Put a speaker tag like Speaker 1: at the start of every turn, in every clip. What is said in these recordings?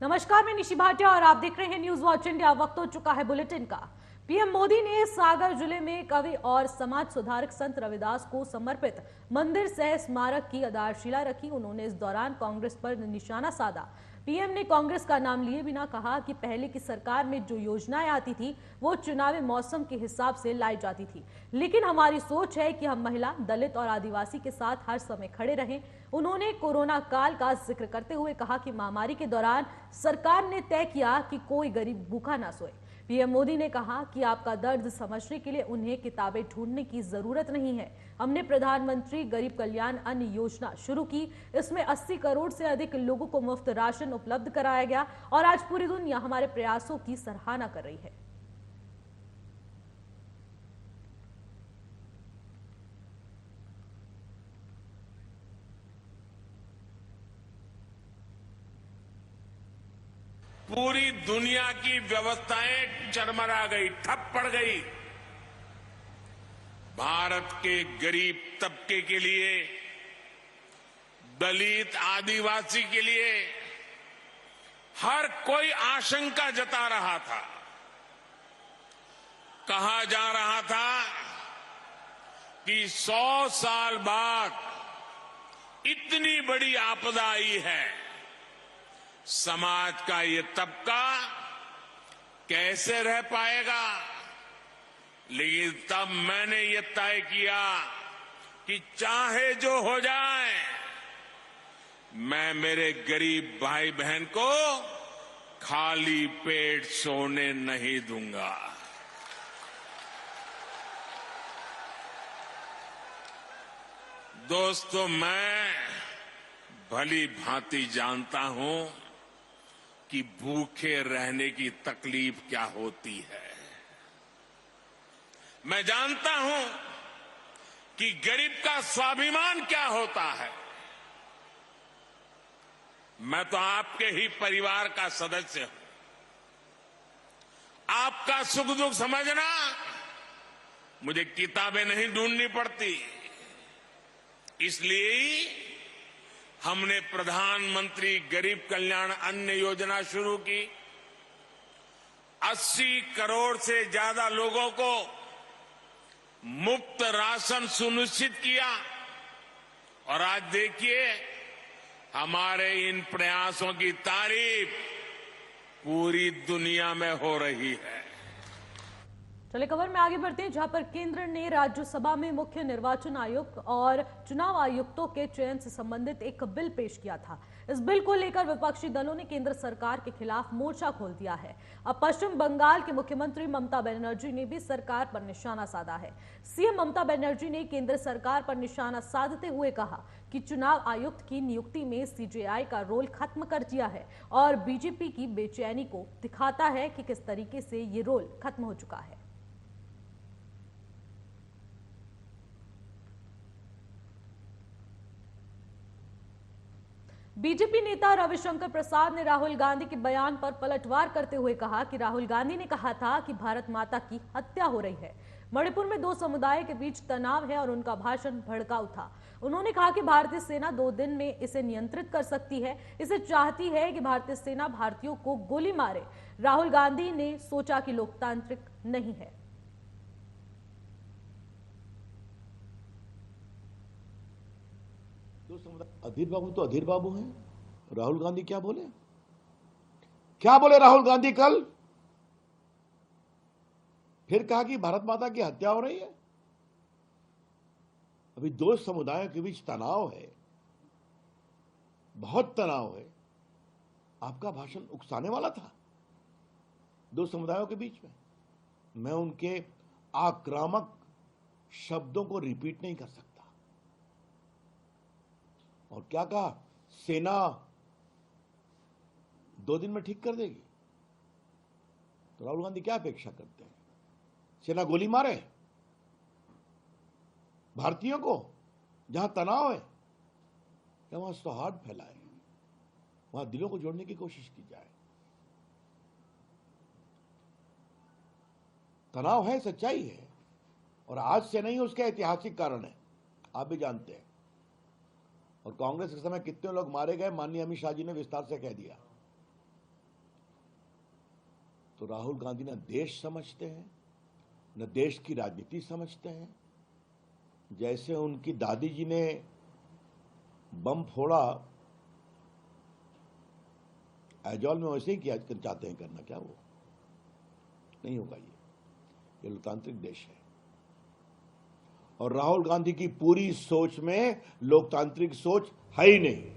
Speaker 1: नमस्कार, मैं निशि भाटिया और आप देख रहे हैं न्यूज वॉच इंडिया। वक्त हो चुका है बुलेटिन का। पीएम मोदी ने सागर जिले में कवि और समाज सुधारक संत रविदास को समर्पित मंदिर सह स्मारक की आधारशिला रखी। उन्होंने इस दौरान कांग्रेस पर निशाना साधा। पीएम ने कांग्रेस का नाम लिए बिना कहा कि पहले की सरकार में जो योजनाएं आती थी वो चुनावी मौसम के हिसाब से लाई जाती थी, लेकिन हमारी सोच है कि हम महिला, दलित और आदिवासी के साथ हर समय खड़े रहें। उन्होंने कोरोना काल का जिक्र करते हुए कहा कि महामारी के दौरान सरकार ने तय किया कि कोई गरीब भूखा ना सोए। पीएम मोदी ने कहा कि आपका दर्द समझने के लिए उन्हें किताबें ढूंढने की जरूरत नहीं है। हमने प्रधानमंत्री गरीब कल्याण अन्न योजना शुरू की। इसमें 80 करोड़ से अधिक लोगों को मुफ्त राशन उपलब्ध कराया गया और आज पूरी दुनिया हमारे प्रयासों की सराहना कर रही है।
Speaker 2: पूरी दुनिया की व्यवस्थाएं चरमरा गई, ठप पड़ गई। भारत के गरीब तबके के लिए, दलित, आदिवासी के लिए हर कोई आशंका जता रहा था। कहा जा रहा था कि 100 साल बाद इतनी बड़ी आपदा आई है, समाज का ये तबका कैसे रह पाएगा। लेकिन तब मैंने ये तय किया कि चाहे जो हो जाए, मैं मेरे गरीब भाई बहन को खाली पेट सोने नहीं दूंगा। दोस्तों, मैं भली भांति जानता हूं कि भूखे रहने की तकलीफ क्या होती है। मैं जानता हूं कि गरीब का स्वाभिमान क्या होता है। मैं तो आपके ही परिवार का सदस्य हूं। आपका सुख दुख समझना मुझे किताबें नहीं ढूंढनी पड़ती। इसलिए हमने प्रधानमंत्री गरीब कल्याण अन्न योजना शुरू की। 80 करोड़ से ज्यादा लोगों को मुफ्त राशन सुनिश्चित किया और आज देखिए, हमारे इन प्रयासों की तारीफ पूरी दुनिया में हो रही है।
Speaker 1: चलिए खबर में आगे बढ़ते हैं, जहां पर केंद्र ने राज्यसभा में मुख्य निर्वाचन आयुक्त और चुनाव आयुक्तों के चयन से संबंधित एक बिल पेश किया था। इस बिल को लेकर विपक्षी दलों ने केंद्र सरकार के खिलाफ मोर्चा खोल दिया है। अब पश्चिम बंगाल के मुख्यमंत्री ममता बनर्जी ने भी सरकार पर निशाना साधा है। सीएम ममता बनर्जी ने केंद्र सरकार पर निशाना साधते हुए कहा कि चुनाव आयुक्त की नियुक्ति में सीजेआई का रोल खत्म कर दिया है और बीजेपी की बेचैनी को दिखाता है कि किस तरीके से ये रोल खत्म हो चुका है। बीजेपी नेता रविशंकर प्रसाद ने राहुल गांधी के बयान पर पलटवार करते हुए कहा कि राहुल गांधी ने कहा था कि भारत माता की हत्या हो रही है। मणिपुर में 2 समुदाय के बीच तनाव है और उनका भाषण भड़काऊ था। उन्होंने कहा कि भारतीय सेना 2 दिन में इसे नियंत्रित कर सकती है। इसे चाहती है कि भारतीय सेना भारतीयों को गोली मारे। राहुल गांधी ने सोचा कि लोकतांत्रिक नहीं है।
Speaker 3: अधीर बाबू तो अधीर बाबू हैं। राहुल गांधी क्या बोले? क्या बोले राहुल गांधी कल? फिर कहा कि भारत माता की हत्या हो रही है। अभी 2 समुदायों के बीच तनाव है, बहुत तनाव है। आपका भाषण उकसाने वाला था 2 समुदायों के बीच में। मैं उनके आक्रामक शब्दों को रिपीट नहीं कर सकता। और क्या कहा? सेना 2 दिन में ठीक कर देगी। तो राहुल गांधी क्या अपेक्षा करते हैं? सेना गोली मारे भारतीयों को जहां तनाव है, या वहां सौहार्द फैलाए, वहां दिलों को जोड़ने की कोशिश की जाए। तनाव है, सच्चाई है, और आज से नहीं, उसके ऐतिहासिक कारण है, आप भी जानते हैं। और कांग्रेस के समय कितने लोग मारे गए, माननीय अमित शाह जी ने विस्तार से कह दिया। तो राहुल गांधी न देश समझते हैं, न देश की राजनीति समझते हैं। जैसे उनकी दादी जी ने बम फोड़ा ऐजॉल में, वैसे ही किया चाहते हैं करना। क्या वो नहीं होगा। ये लोकतांत्रिक देश है और राहुल गांधी की पूरी सोच में लोकतांत्रिक सोच है ही नहीं।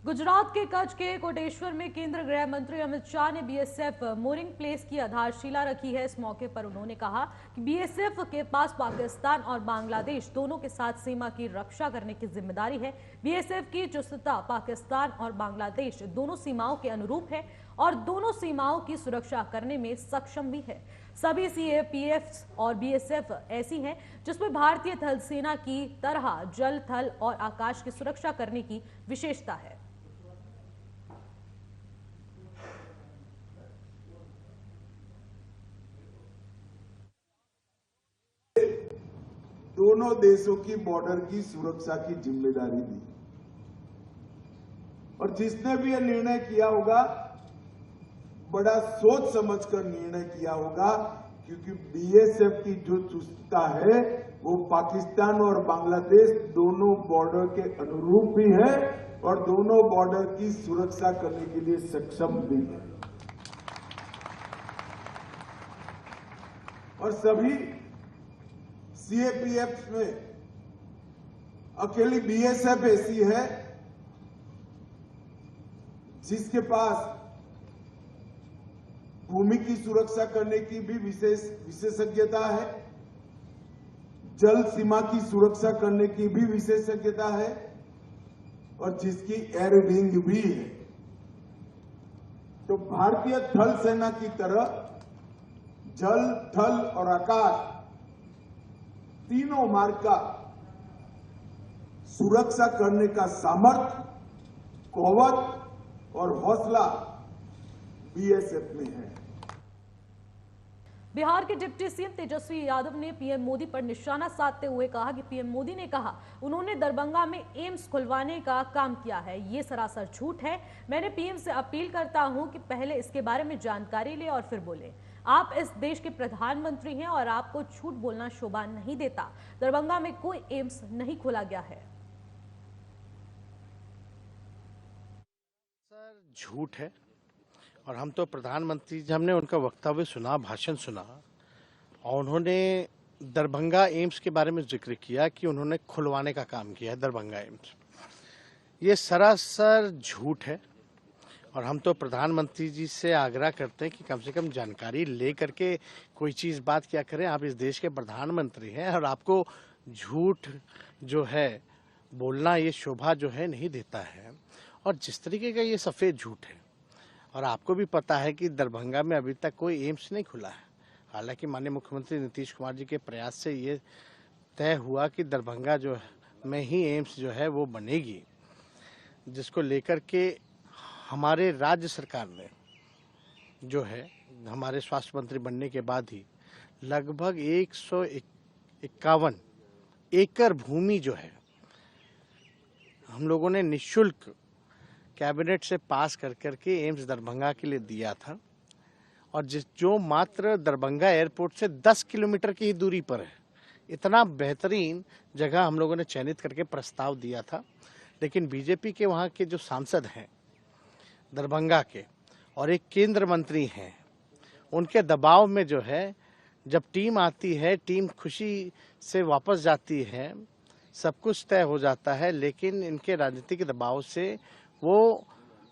Speaker 1: गुजरात के कच्छ के कोटेश्वर में केंद्रीय गृह मंत्री अमित शाह ने बीएसएफ मोरिंग प्लेस की आधारशिला रखी है। इस मौके पर उन्होंने कहा कि बीएसएफ के पास पाकिस्तान और बांग्लादेश दोनों के साथ सीमा की रक्षा करने की जिम्मेदारी है। बीएसएफ की चुस्तता पाकिस्तान और बांग्लादेश दोनों सीमाओं के अनुरूप है और दोनों सीमाओं की सुरक्षा करने में सक्षम भी है। सभी सीएपीएफ और बीएसएफ ऐसी हैं जिसमें भारतीय थल सेना की तरह जल, थल और आकाश की सुरक्षा करने की विशेषता है।
Speaker 4: दोनों देशों की बॉर्डर की सुरक्षा की जिम्मेदारी दी और जिसने भी यह निर्णय किया होगा बड़ा सोच समझकर निर्णय किया होगा, क्योंकि बीएसएफ की जो चुस्तता है वो पाकिस्तान और बांग्लादेश दोनों बॉर्डर के अनुरूप भी है और दोनों बॉर्डर की सुरक्षा करने के लिए सक्षम भी है। और सभी सीएपीएफ में अकेली बीएसएफ ऐसी है जिसके पास भूमि की सुरक्षा करने की भी विशेषज्ञता है, जल सीमा की सुरक्षा करने की भी विशेषज्ञता है और जिसकी एयर विंग भी है। तो भारतीय थल सेना की तरह जल, थल और आकाश तीनों मार्ग का सुरक्षा करने का सामर्थ्य, कौवत और हौसला बीएसएफ में है।
Speaker 1: बिहार के डिप्टी सीएम तेजस्वी यादव ने पीएम मोदी पर निशाना साधते हुए कहा कि पीएम मोदी ने कहा उन्होंने दरभंगा में एम्स खुलवाने का काम किया है। ये सरासर झूठ है। मैंने पीएम से अपील करता हूं कि पहले इसके बारे में जानकारी ले और फिर बोले। आप इस देश के प्रधानमंत्री हैं और आपको झूठ बोलना शोभा नहीं देता। दरभंगा में कोई एम्स नहीं खोला गया है।
Speaker 5: सर झूठ है और हम तो प्रधानमंत्री जी, हमने उनका वक्तव्य सुना, भाषण सुना और उन्होंने दरभंगा एम्स के बारे में जिक्र किया कि उन्होंने खुलवाने का काम किया है दरभंगा एम्स। ये सरासर झूठ है और हम तो प्रधानमंत्री जी से आग्रह करते हैं कि कम से कम जानकारी ले करके कोई चीज़ बात क्या करें। आप इस देश के प्रधानमंत्री हैं और आपको झूठ जो है बोलना ये शोभा जो है नहीं देता है। और जिस तरीके का ये सफ़ेद झूठ है और आपको भी पता है कि दरभंगा में अभी तक कोई एम्स नहीं खुला है। हालांकि माननीय मुख्यमंत्री नीतीश कुमार जी के प्रयास से ये तय हुआ कि दरभंगा जो में ही एम्स जो है वो बनेगी, जिसको लेकर के हमारे राज्य सरकार ने जो है हमारे स्वास्थ्य मंत्री बनने के बाद ही लगभग 151 एकड़ भूमि जो है हम लोगों ने निःशुल्क कैबिनेट से पास कर करके एम्स दरभंगा के लिए दिया था और जो मात्र दरभंगा एयरपोर्ट से 10 किलोमीटर की ही दूरी पर है। इतना बेहतरीन जगह हम लोगों ने चयनित करके प्रस्ताव दिया था, लेकिन बीजेपी के वहाँ के जो सांसद हैं दरभंगा के और एक केंद्र मंत्री हैं, उनके दबाव में जो है जब टीम आती है, टीम खुशी से वापस जाती है, सब कुछ तय हो जाता है, लेकिन इनके राजनीतिक दबाव से वो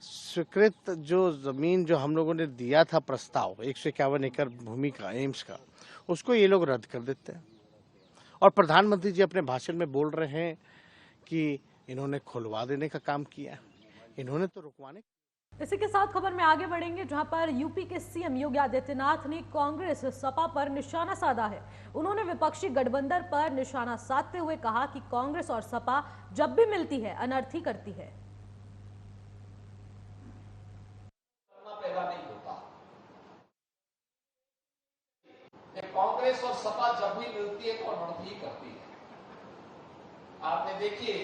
Speaker 5: स्वीकृत जो ज़मीन जो हम लोगों ने दिया था प्रस्ताव 151 एकड़ भूमि का एम्स का, उसको ये लोग रद्द कर देते हैं। और प्रधानमंत्री जी अपने भाषण में बोल रहे हैं कि इन्होंने खुलवा देने का काम किया, इन्होंने तो रुकवाने।
Speaker 1: इसी के साथ खबर में आगे बढ़ेंगे, जहां पर यूपी के सीएम योगी आदित्यनाथ ने कांग्रेस सपा पर निशाना साधा है। उन्होंने विपक्षी गठबंधन पर निशाना साधते हुए कहा कि कांग्रेस और सपा जब भी मिलती है अनर्थ ही करती है।
Speaker 6: पैदा नहीं होता। कांग्रेस और सपा जब भी मिलती है तो अनर्थ ही करती है। आपने देखिए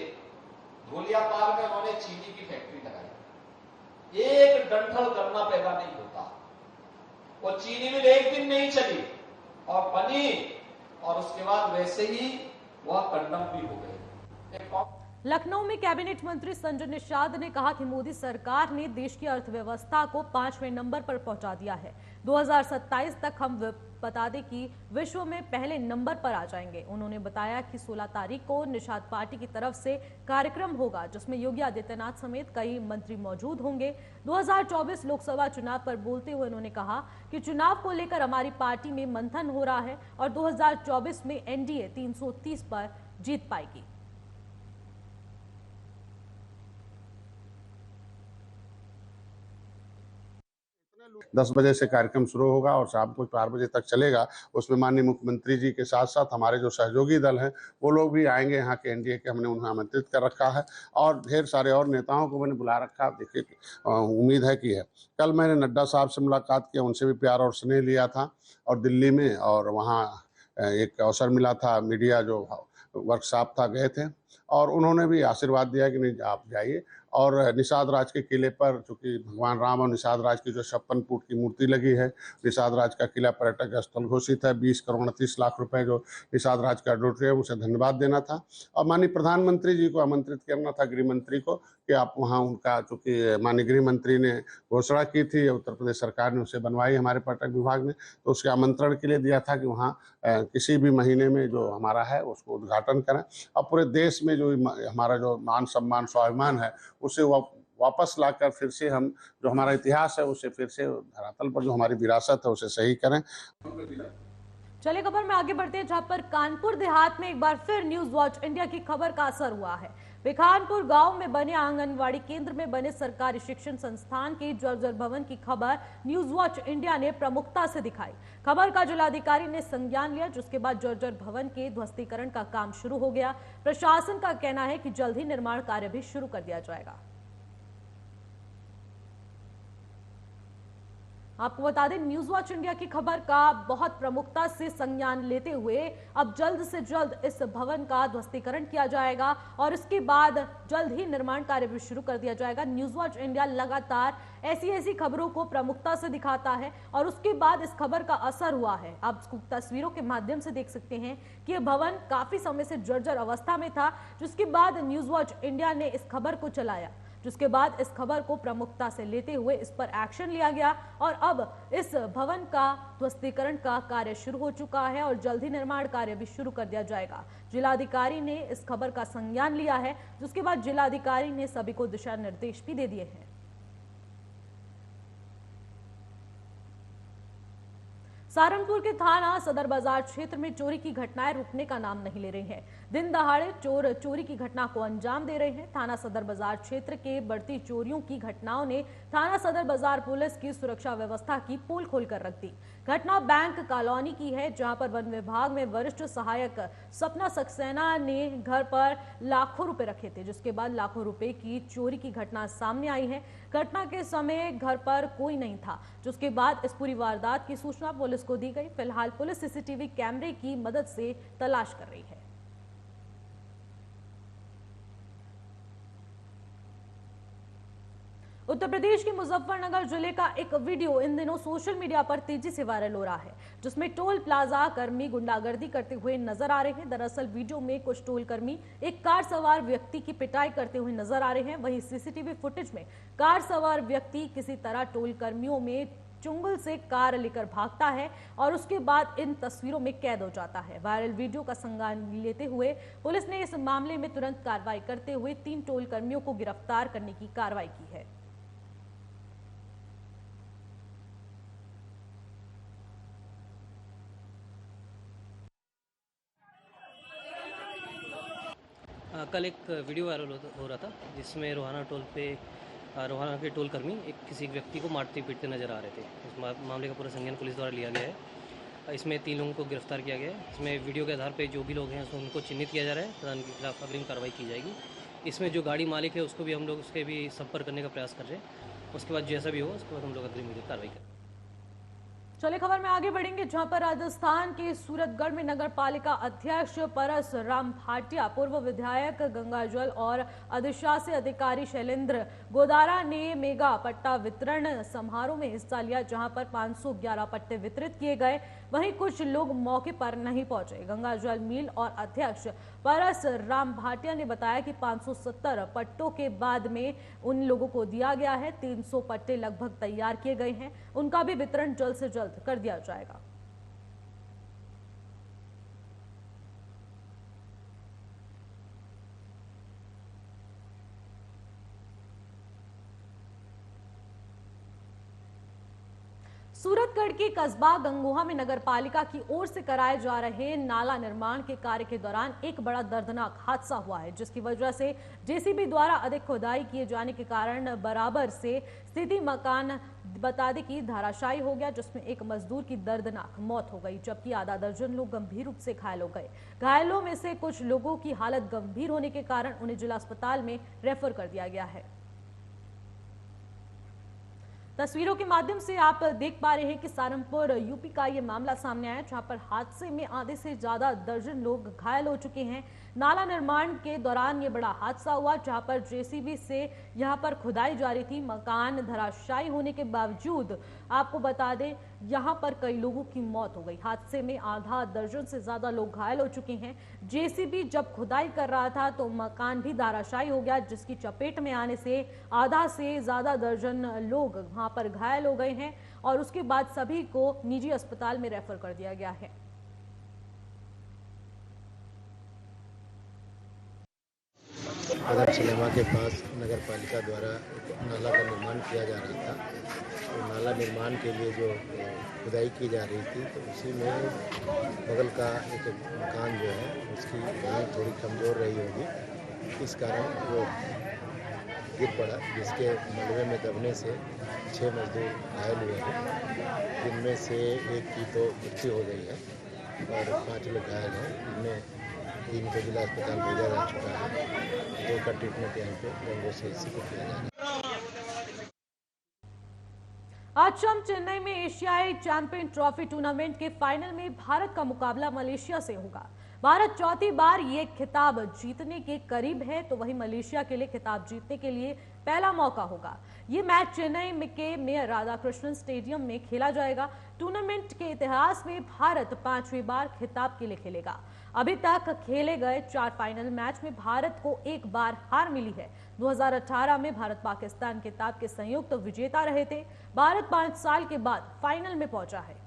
Speaker 6: धोलियापाल में उन्होंने चीनी की फैक्ट्री लगाई, एक डंठल गन्ना पैदा नहीं होता। वो चीनी मिल एक दिन नहीं चली और बनी और उसके बाद वैसे ही वह कंडम भी हो गए।
Speaker 1: लखनऊ में कैबिनेट मंत्री संजय निषाद ने कहा कि मोदी सरकार ने देश की अर्थव्यवस्था को 5वें नंबर पर पहुंचा दिया है। 2027 तक हम बता दें कि विश्व में पहले नंबर पर आ जाएंगे। उन्होंने बताया कि 16 तारीख को निषाद पार्टी की तरफ से कार्यक्रम होगा जिसमें योगी आदित्यनाथ समेत कई मंत्री मौजूद होंगे। 2024 लोकसभा चुनाव पर बोलते हुए उन्होंने कहा कि चुनाव को लेकर हमारी पार्टी में मंथन हो रहा है और 2024 में एनडीए 330 पर जीत पाएगी।
Speaker 7: 10 बजे से कार्यक्रम शुरू होगा और शाम को 4 बजे तक चलेगा। उसमें माननीय मुख्यमंत्री जी के साथ साथ हमारे जो सहयोगी दल हैं वो लोग भी आएंगे। यहाँ के एनडीए के हमने उन्हें आमंत्रित कर रखा है और ढेर सारे और नेताओं को मैंने बुला रखा। देखिए उम्मीद है कि है। कल मैंने नड्डा साहब से मुलाकात किया, उनसे भी प्यार और स्नेह लिया था और दिल्ली में और वहाँ एक अवसर मिला था, मीडिया जो वर्कशॉप था गए थे और उन्होंने भी आशीर्वाद दिया कि नहीं आप जाइए। और निषाद राज के किले पर चूँकि भगवान राम और निषाद राज की जो 56 फुट की मूर्ति लगी है, निषाद राज का किला पर्यटक स्थल घोषित है। 20 करोड़ 29 लाख रुपए जो निषाद राज का ऑडिटोरियम, उसे धन्यवाद देना था और माननीय प्रधानमंत्री जी को आमंत्रित करना था, गृह मंत्री को, कि आप वहाँ उनका, चूँकि माननीय गृह मंत्री ने घोषणा की थी, उत्तर प्रदेश सरकार ने उसे बनवाई हमारे पर्यटक विभाग ने, तो उसके आमंत्रण के लिए दिया था कि वहाँ किसी भी महीने में जो हमारा है उसको उद्घाटन करें और पूरे देश में जो हमारा जो मान सम्मान स्वाभिमान है उसे वापस लाकर फिर से हम जो हमारा इतिहास है उसे फिर से धरातल पर जो हमारी विरासत है उसे सही करें।
Speaker 1: चलिए खबर में आगे बढ़ते हैं, जहां पर कानपुर देहात में एक बार फिर न्यूज वॉच इंडिया की खबर का असर हुआ है। विखानपुर गांव में बने आंगनवाड़ी केंद्र में बने सरकारी शिक्षण संस्थान के जर्जर भवन की खबर न्यूज वॉच इंडिया ने प्रमुखता से दिखाई। खबर का जिलाधिकारी ने संज्ञान लिया, जिसके बाद जर्जर भवन के ध्वस्तीकरण का काम शुरू हो गया। प्रशासन का कहना है कि जल्द ही निर्माण कार्य भी शुरू कर दिया जाएगा। आपको बता दें, न्यूज वॉच इंडिया की खबर का बहुत प्रमुखता से संज्ञान लेते हुए अब जल्द से जल्द इस भवन का ध्वस्तीकरण किया जाएगा और इसके बाद जल्द ही निर्माण कार्य भी शुरू कर दिया जाएगा। न्यूज वॉच इंडिया लगातार ऐसी खबरों को प्रमुखता से दिखाता है और उसके बाद इस खबर का असर हुआ है। आप तस्वीरों के माध्यम से देख सकते हैं कि यह भवन काफी समय से जर्जर अवस्था में था, जिसके बाद न्यूज वॉच इंडिया ने इस खबर को चलाया, जिसके बाद इस खबर को प्रमुखता से लेते हुए इस पर एक्शन लिया गया और अब इस भवन का ध्वस्तीकरण का कार्य शुरू हो चुका है और जल्द ही निर्माण कार्य भी शुरू कर दिया जाएगा। जिलाधिकारी ने इस खबर का संज्ञान लिया है, जिसके बाद जिलाधिकारी ने सभी को दिशा निर्देश भी दे दिए हैं। सहारनपुर के थाना सदर बाजार क्षेत्र में चोरी की घटनाएं रुकने का नाम नहीं ले रही हैं। दिन दहाड़े चोर चोरी की घटना को अंजाम दे रहे हैं। थाना सदर बाजार क्षेत्र के बढ़ती चोरियों की घटनाओं ने थाना सदर बाजार पुलिस की सुरक्षा व्यवस्था की पोल खोलकर रख दी। घटना बैंक कॉलोनी की है, जहां पर वन विभाग में वरिष्ठ सहायक सपना सक्सेना ने घर पर लाखों रुपए रखे थे, जिसके बाद लाखों रुपए की चोरी की घटना सामने आई है। घटना के समय घर पर कोई नहीं था, जिसके बाद इस पूरी वारदात की सूचना पुलिस को दी गई। फिलहाल पुलिस सीसीटीवी कैमरे की मदद से तलाश कर रही है। उत्तर प्रदेश के मुजफ्फरनगर जिले का एक वीडियो इन दिनों सोशल मीडिया पर तेजी से वायरल हो रहा है, जिसमें टोल प्लाजा कर्मी गुंडागर्दी करते हुए नजर आ रहे हैं। दरअसल वीडियो में कुछ टोल कर्मी एक कार सवार व्यक्ति की पिटाई करते हुए नजर आ रहे हैं। वहीं सीसीटीवी फुटेज में कार सवार व्यक्ति किसी तरह टोल कर्मियों में चुंगल से कार लेकर भागता है और उसके बाद इन तस्वीरों में कैद हो जाता है। वायरल वीडियो का संज्ञान लेते हुए पुलिस ने इस मामले में तुरंत कार्रवाई करते हुए 3 टोल कर्मियों को गिरफ्तार करने की कार्रवाई की है।
Speaker 8: कल एक वीडियो वायरल हो रहा था, जिसमें रोहाना टोल पे रोहाना के टोल कर्मी किसी व्यक्ति को मारते पीटते नजर आ रहे थे। इस मामले का पूरा संज्ञान पुलिस द्वारा लिया गया है। इसमें 3 लोगों को गिरफ्तार किया गया है। इसमें वीडियो के आधार पर जो भी लोग हैं उनको चिन्हित किया जा रहा है तथा उनके खिलाफ अग्रिम कार्रवाई की जाएगी। इसमें जो गाड़ी मालिक है उसको भी हम लोग उसके भी संपर्क करने का प्रयास कर रहे हैं। उसके बाद जैसा भी हो उसके बाद हम लोग अग्रिम कार्रवाई करें।
Speaker 1: चलिए खबर में आगे बढ़ेंगे, जहां पर राजस्थान के सूरतगढ़ में नगर पालिका अध्यक्ष परस राम भाटिया, पूर्व विधायक गंगाजल और अधिशासी अधिकारी शैलेंद्र गोदारा ने मेगा पट्टा वितरण समारोह में हिस्सा लिया, जहां पर 511 पट्टे वितरित किए गए। वहीं कुछ लोग मौके पर नहीं पहुंचे। गंगाजल मिल और अध्यक्ष परस राम भाटिया ने बताया कि 570 पट्टों के बाद में उन लोगों को दिया गया है। 300 पट्टे लगभग तैयार किए गए हैं, उनका भी वितरण जल्द से जल्द कर दिया जाएगा। सूरतगढ़ के कस्बा गंगोहा में नगर पालिका की ओर से कराए जा रहे नाला निर्माण के कार्य के दौरान एक बड़ा दर्दनाक हादसा हुआ है, जिसकी वजह से जेसीबी द्वारा अधिक खुदाई किए जाने के कारण बराबर से स्थिति मकान बता दें कि धराशायी हो गया, जिसमें एक मजदूर की दर्दनाक मौत हो गई, जबकि आधा दर्जन लोग गंभीर रूप से घायल हो गए। घायलों में से कुछ लोगों की हालत गंभीर होने के कारण उन्हें जिला अस्पताल में रेफर कर दिया गया है। तस्वीरों के माध्यम से आप देख पा रहे हैं कि सहारनपुर यूपी का ये मामला सामने आया, जहां पर हादसे में आधे से ज्यादा दर्जन लोग घायल हो चुके हैं। नाला निर्माण के दौरान ये बड़ा हादसा हुआ, जहां पर जेसीबी से यहां पर खुदाई जारी थी। मकान धराशायी होने के बावजूद आपको बता दें यहां पर कई लोगों की मौत हो गई। हादसे में आधा दर्जन से ज्यादा लोग घायल हो चुके हैं। जेसीबी जब खुदाई कर रहा था तो मकान भी धराशायी हो गया, जिसकी चपेट में आने से आधा से ज्यादा दर्जन लोग वहां पर घायल हो गए हैं और उसके बाद सभी को निजी अस्पताल में रेफर कर दिया गया है।
Speaker 9: अदर सिनेमा के पास नगर पालिका द्वारा एक नाला का निर्माण किया जा रहा था। तो नाला निर्माण के लिए जो खुदाई की जा रही थी, तो उसी में बगल का एक मकान जो है उसकी नींव थोड़ी कमज़ोर रही होगी, इस कारण वो गिर पड़ा, जिसके मलबे में दबने से 6 मजदूर घायल हुए हैं, जिनमें से एक की तो मृत्यु हो गई है और 5 लोग घायल हैं, जिनमें 3 को जिला अस्पताल भेजा जा चुका है। 2 का ट्रीटमेंट यहाँ पे गंगो से किया जा रहा है।
Speaker 1: आज शाम चेन्नई में एशियाई चैंपियन ट्रॉफी टूर्नामेंट के फाइनल में भारत का मुकाबला मलेशिया से होगा। भारत चौथी बार ये खिताब जीतने के करीब है, तो वहीं मलेशिया के लिए खिताब जीतने के लिए पहला मौका होगा। ये मैच चेन्नई के मेयर राधाकृष्णन स्टेडियम में खेला जाएगा। टूर्नामेंट के इतिहास में भारत 5वीं बार खिताब के लिए खेलेगा। अभी तक खेले गए 4 फाइनल मैच में भारत को एक बार हार मिली है। 2018 में भारत पाकिस्तान खिताब के संयुक्त विजेता रहे थे। भारत 5 साल के बाद फाइनल में पहुंचा है।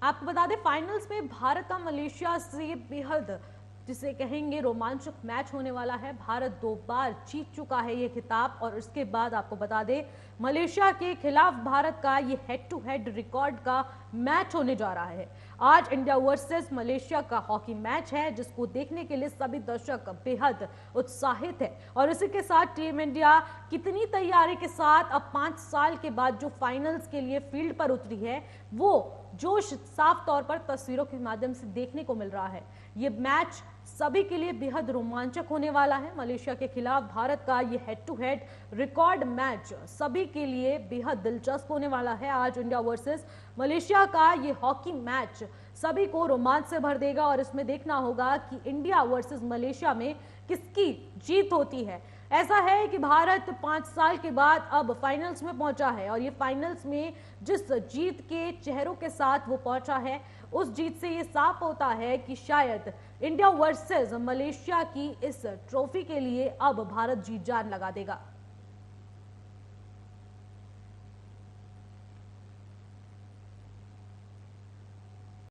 Speaker 1: आपको बता दें फाइनल्स में भारत का मलेशिया से बेहद जिसे कहेंगे रोमांचक मैच होने वाला है। भारत 2 बार जीत चुका है ये खिताब और इसके बाद आपको बता दें मलेशिया के खिलाफ भारत का ये हेड टू हेड रिकॉर्ड का मैच होने जा रहा है। आज इंडिया वर्सेस मलेशिया का हॉकी मैच है, जिसको देखने के लिए सभी दर्शक बेहद उत्साहित है। और इसी के साथ टीम इंडिया कितनी तैयारी के साथ अब 5 साल के बाद जो फाइनल्स के लिए फील्ड पर उतरी है, वो जोश साफ तौर पर तस्वीरों के माध्यम से देखने को मिल रहा है। ये मैच सभी के लिए बेहद रोमांचक होने वाला है। मलेशिया के खिलाफ भारत का ये head to head record match सभी के लिए बेहद दिलचस्प होने वाला है। आज इंडिया वर्सेस मलेशिया का ये हॉकी मैच सभी को रोमांच से भर देगा और इसमें देखना होगा कि इंडिया वर्सेस मलेशिया में किसकी जीत होती है। ऐसा है कि भारत 5 साल के बाद अब फाइनल्स में पहुंचा है और ये फाइनल्स में जिस जीत के चेहरों के साथ वो पहुंचा है, उस जीत से ये साफ होता है कि शायद इंडिया वर्सेस मलेशिया की इस ट्रॉफी के लिए अब भारत जीत जान लगा देगा।